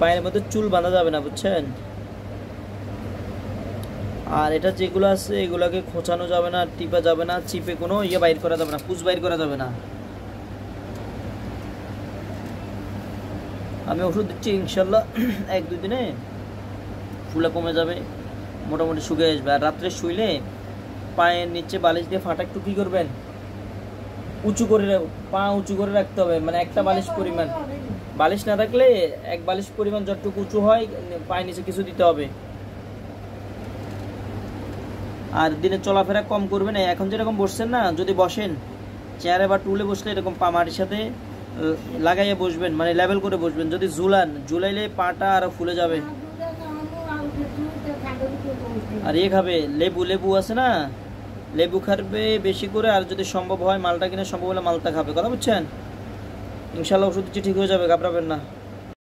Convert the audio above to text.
পায়ের মধ্যে চুল বাঁধা যাবে না, বুঝছেন? আর এটা যেগুলো আছে এগুলোকে খোঁচানো যাবে না, টিপা যাবে না, চিপে কোনো ইয়ে বাইর করা যাবে না, পুষ বাইর করা যাবে না। আমি ওষুধ দিচ্ছি, ইনশাল্লাহ 1-2 দিনে ফুলে কমে যাবে, মোটামুটি শুকিয়ে আসবে। আর রাত্রে শুইলে পায়ের নিচে বালিশ দিয়ে ফাটা একটু কী করবেন, উঁচু করে পা উঁচু করে রাখতে হবে, মানে একটা বালিশ পরিমাণ। বালিশ না থাকলে এক বালিশ পরিমাণ যতটুকু উঁচু হয় পায়ের নিচে কিছু দিতে হবে। আর দিনে চলাফেরা কম করবেন। এখন যেরকম বসছেন না, যদি বসেন চেয়ারে বা টুলে বসলে এরকম পা মাটির সাথে লাগাইয়ে বসবেন, মানে লেভেল করে বসবেন। যদি ঝুলাইলে পাটা আরো ফুলে যাবে। আর ইয়ে খাবে, লেবু আছে না, লেবু খাবে বেশি করে। আর যদি সম্ভব হয় মালটা কিনে, সম্ভব হলে মালটা খাবে, কথা বুঝছেন? ইনশাল্লাহ ওষুধ দিচ্ছি, ঠিক হয়ে যাবে, ঘাবড়াবেন না।